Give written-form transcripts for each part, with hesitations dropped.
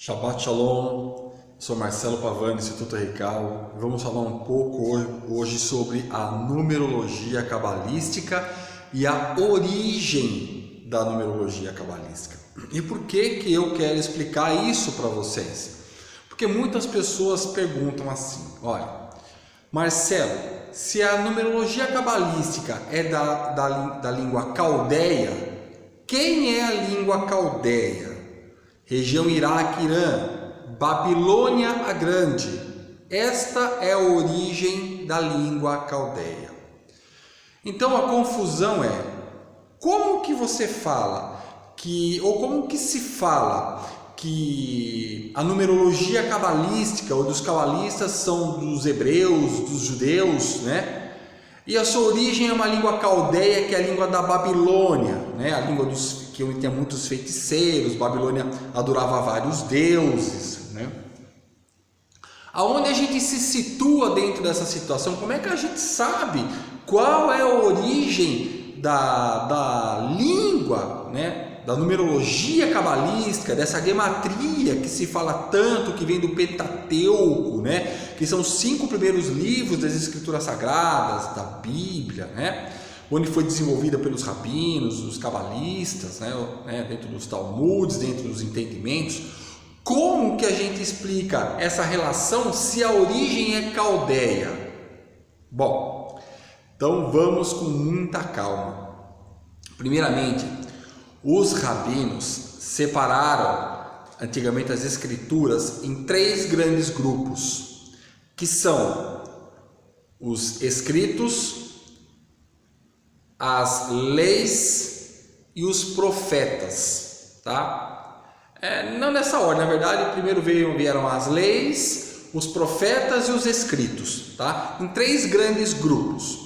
Shabbat Shalom, sou Marcelo Pavani, Instituto Reical. Vamos falar um pouco hoje sobre a numerologia cabalística e a origem da numerologia cabalística. E por que eu quero explicar isso para vocês? Porque muitas pessoas perguntam assim, olha, Marcelo, se a numerologia cabalística é da língua caldeia, quem é a língua caldeia? Região Iraque, Irã, Babilônia a Grande. Esta é a origem da língua caldeia. Então a confusão é, como que você fala ou como que se fala que a numerologia cabalística ou dos cabalistas são dos hebreus, dos judeus, né? E a sua origem é uma língua caldeia, que é a língua da Babilônia, né? A língua que tinha muitos feiticeiros. Babilônia adorava vários deuses, né? Aonde a gente se situa dentro dessa situação? Como é que a gente sabe qual é a origem da língua, né? Da numerologia cabalística, dessa gematria que se fala tanto, que vem do Pentateuco, né? Que são os 5 primeiros livros das Escrituras Sagradas, da Bíblia, né? Onde foi desenvolvida pelos rabinos, os cabalistas, né? Dentro dos Talmudes, dentro dos entendimentos. Como que a gente explica essa relação se a origem é caldeia? Bom, então vamos com muita calma. Primeiramente, os rabinos separaram antigamente as escrituras em 3 grandes grupos, que são os escritos, as leis e os profetas, tá? Não nessa ordem, na verdade, primeiro vieram as leis, os profetas e os escritos, tá? Em 3 grandes grupos.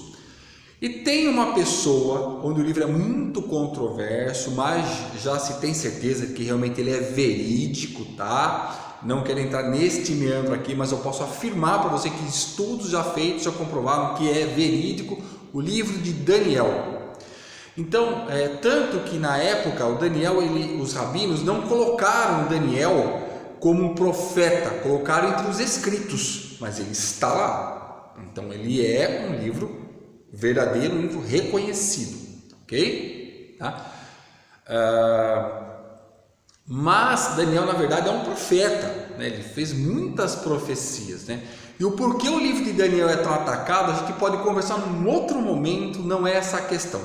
E tem uma pessoa, onde o livro é muito controverso, mas já se tem certeza que realmente ele é verídico, tá? Não quero entrar neste meandro aqui, mas eu posso afirmar para você que estudos já feitos já comprovaram que é verídico, o livro de Daniel. Então, tanto que na época o Daniel, os rabinos não colocaram Daniel como um profeta, colocaram entre os escritos, mas ele está lá. Então ele é um livro verdadeiro, um livro reconhecido, ok? Tá? Mas Daniel na verdade é um profeta, né? Ele fez muitas profecias, né? E o porquê o livro de Daniel é tão atacado, a gente pode conversar num outro momento, não é essa a questão.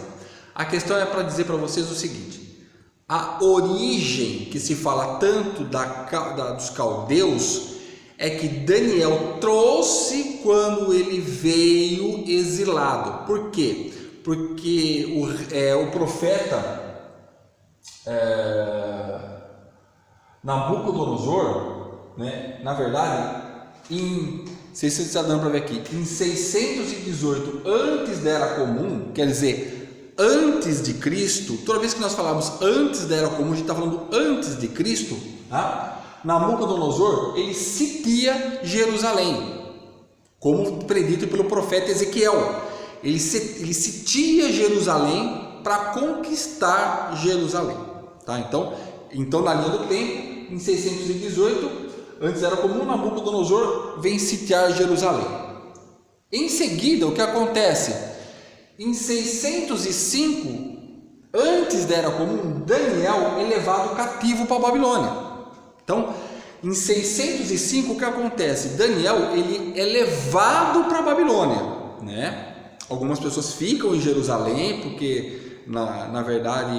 A questão é para dizer para vocês o seguinte: a origem que se fala tanto dos caldeus é que Daniel trouxe quando ele veio exilado. Por quê? Porque o profeta Nabucodonosor, né, na verdade, não sei se você está dando para ver aqui, em 618 antes da Era Comum, quer dizer, antes de Cristo, toda vez que nós falamos antes da Era Comum, a gente está falando antes de Cristo, tá? Nabucodonosor, ele sitia Jerusalém, como predito pelo profeta Ezequiel. Ele sitia Jerusalém para conquistar Jerusalém, tá? Então na linha do tempo, em 618, antes era comum, Nabucodonosor vem sitiar Jerusalém. Em seguida, o que acontece? Em 605, antes da Era Comum, Daniel é levado cativo para a Babilônia. Então, em 605, o que acontece? Daniel, ele é levado para a Babilônia, né? Algumas pessoas ficam em Jerusalém, porque na verdade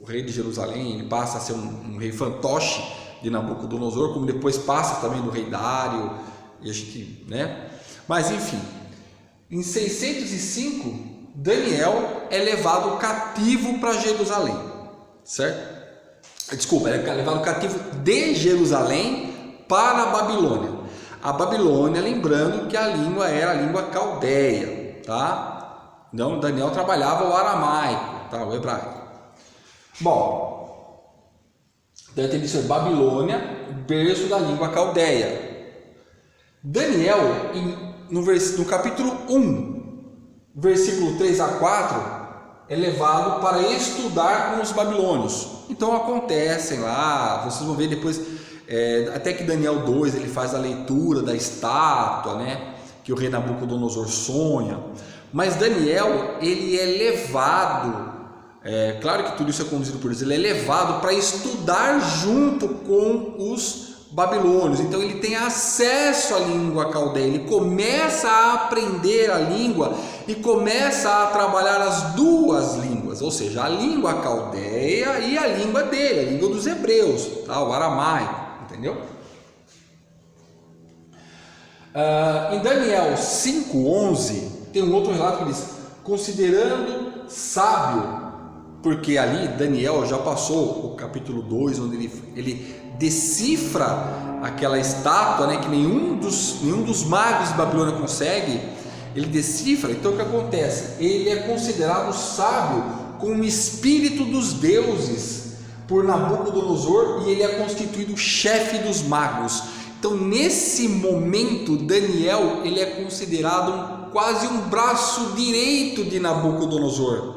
o rei de Jerusalém, ele passa a ser um rei fantoche de Nabucodonosor, como depois passa também do rei Dário, e a gente, né? Mas enfim, em 605, Daniel é levado cativo para Jerusalém, certo? Desculpa, ele é levado cativo de Jerusalém para a Babilônia. A Babilônia, lembrando que a língua era a língua caldeia, tá? Então Daniel trabalhava o aramaico, tá? O hebraico. Bom, então tem que ser Babilônia, berço da língua caldeia. Daniel, no capítulo 1, versículo 3 a 4, é levado para estudar com os babilônios. Então acontecem lá, vocês vão ver depois, até que Daniel 2 ele faz a leitura da estátua, né, que o rei Nabucodonosor sonha. Mas Daniel, ele é levado, claro que tudo isso é conduzido por Deus, ele é levado para estudar junto com os babilônios. Então ele tem acesso à língua caldeia, ele começa a aprender a língua e começa a trabalhar as duas línguas, ou seja, a língua caldeia e a língua dele, a língua dos hebreus, tá? O aramaico, entendeu? Em Daniel 5:11 tem um outro relato que diz: considerando sábio, porque ali Daniel já passou o capítulo 2, onde ele decifra aquela estátua, né, que nenhum dos magos de Babilônia consegue, ele decifra. Então o que acontece? Ele é considerado sábio com o espírito dos deuses por Nabucodonosor e ele é constituído chefe dos magos. Então nesse momento Daniel ele é considerado quase um braço direito de Nabucodonosor,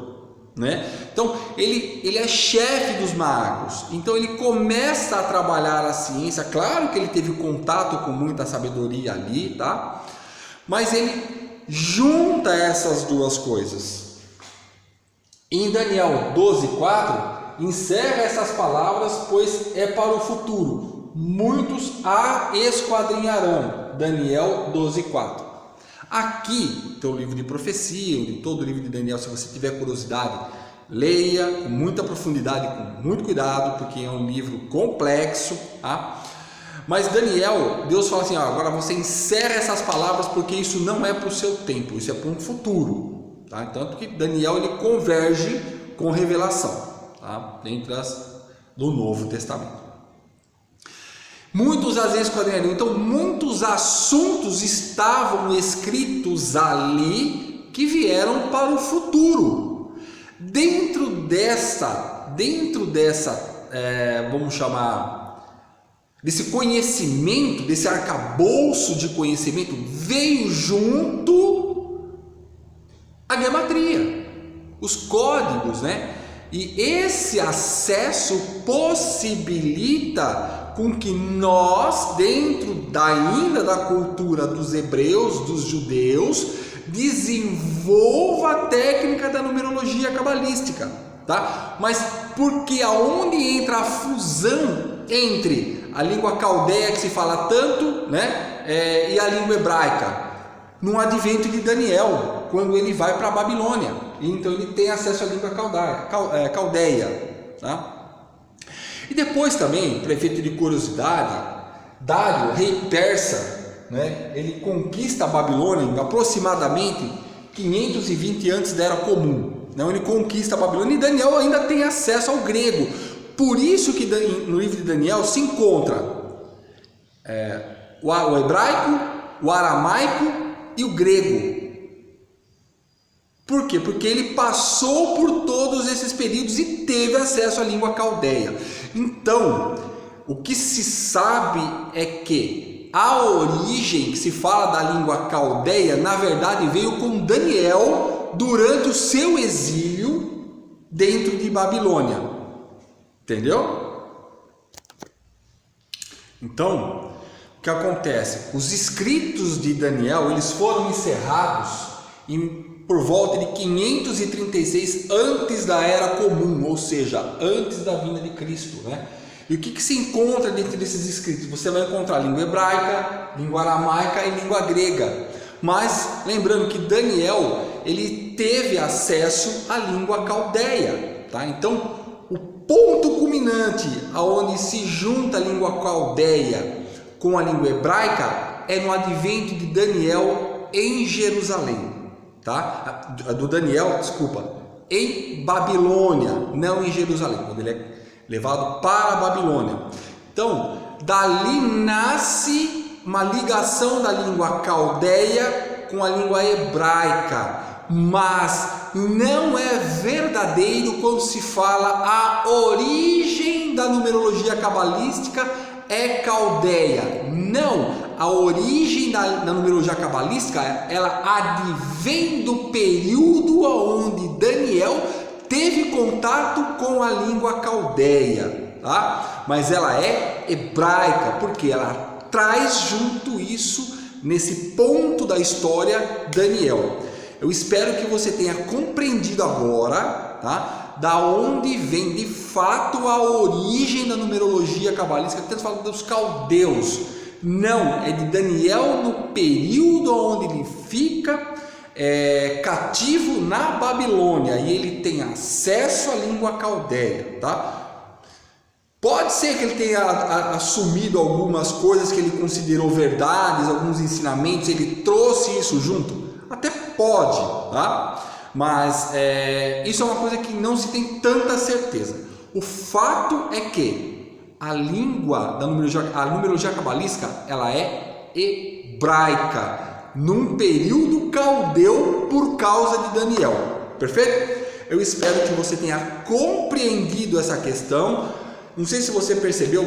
né? Então ele é chefe dos magos, então ele começa a trabalhar a ciência. Claro que ele teve contato com muita sabedoria ali, tá? Mas ele junta essas duas coisas. Em Daniel 12:4 encerra essas palavras, pois é para o futuro, muitos a esquadrinharão. Daniel 12:4. Aqui tem o livro de profecia, de todo o livro de Daniel. Se você tiver curiosidade, leia com muita profundidade, com muito cuidado, porque é um livro complexo, tá? Mas Daniel, Deus fala assim: agora você encerra essas palavras, porque isso não é para o seu tempo, isso é para um futuro, tá? Tanto que Daniel ele converge com revelação, tá? Dentro do Novo Testamento. Muitos às vezes quadrinhariam. Então muitos assuntos estavam escritos ali que vieram para o futuro. Dentro dessa vamos chamar, desse conhecimento, desse arcabouço de conhecimento, veio junto a gematria, os códigos, né? E esse acesso possibilita com que nós, dentro ainda da cultura dos hebreus, dos judeus, desenvolva a técnica da numerologia cabalística, tá? Mas porque aonde entra a fusão entre a língua caldeia, que se fala tanto, né, e a língua hebraica? No advento de Daniel, quando ele vai para a Babilônia, então ele tem acesso à língua caldeia, tá? E depois também, para efeito de curiosidade, Dário, rei persa, né, ele conquista a Babilônia em aproximadamente 520 antes da Era Comum. Então ele conquista a Babilônia e Daniel ainda tem acesso ao grego. Por isso que no livro de Daniel se encontra o hebraico, o aramaico e o grego. Por quê? Porque ele passou por todos esses períodos e teve acesso à língua caldeia. Então, o que se sabe é que a origem que se fala da língua caldeia, na verdade, veio com Daniel durante o seu exílio dentro de Babilônia. Entendeu? Então, o que acontece? Os escritos de Daniel, eles foram encerrados por volta de 536 antes da Era Comum, ou seja, antes da vinda de Cristo, né? E o que se encontra dentro desses escritos? Você vai encontrar língua hebraica, língua aramaica e língua grega. Mas lembrando que Daniel ele teve acesso à língua caldeia, tá? Então o ponto culminante aonde se junta a língua caldeia com a língua hebraica é no advento de Daniel em Jerusalém. Tá? Do Daniel, desculpa, em Babilônia, não em Jerusalém, quando ele é levado para a Babilônia. Então, dali nasce uma ligação da língua caldeia com a língua hebraica, mas não é verdadeiro quando se fala a origem da numerologia cabalística é caldeia. Não, a origem da numerologia cabalística, ela advém do período onde Daniel teve contato com a língua caldeia, tá? Mas ela é hebraica, porque ela traz junto isso, nesse ponto da história, Daniel. Eu espero que você tenha compreendido agora, tá? Da onde vem de fato a origem da numerologia cabalística. Tanto fala dos caldeus. Não, é de Daniel no período onde ele fica cativo na Babilônia e ele tem acesso à língua caldeia, tá? Pode ser que ele tenha assumido algumas coisas que ele considerou verdades, alguns ensinamentos, ele trouxe isso junto? Até pode, tá? Mas isso é uma coisa que não se tem tanta certeza. O fato é que a língua da numerologia cabalística, ela é hebraica, num período caldeu por causa de Daniel. Perfeito? Eu espero que você tenha compreendido essa questão. Não sei se você percebeu,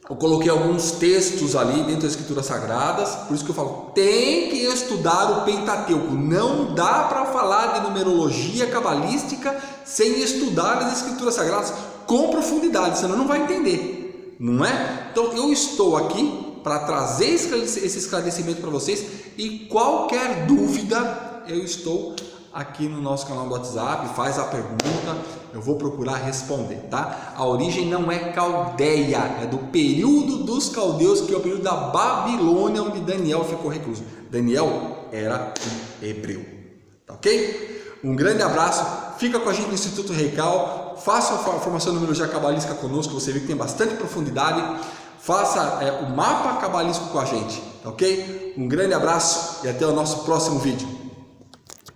eu coloquei alguns textos ali dentro das Escrituras Sagradas, por isso que eu falo, tem que estudar o Pentateuco. Não dá para falar de numerologia cabalística sem estudar as Escrituras Sagradas com profundidade, senão não vai entender, não é? Então eu estou aqui para trazer esse esclarecimento para vocês, e qualquer dúvida eu estou aqui no nosso canal do WhatsApp, faz a pergunta, eu vou procurar responder, tá? A origem não é caldeia, é do período dos caldeus, que é o período da Babilônia, onde Daniel ficou recluso. Daniel era um hebreu, tá ok? Um grande abraço, fica com a gente no Instituto Reical, faça a formação de numerologia cabalística conosco, você vê que tem bastante profundidade, faça o mapa cabalístico com a gente, tá ok? Um grande abraço e até o nosso próximo vídeo.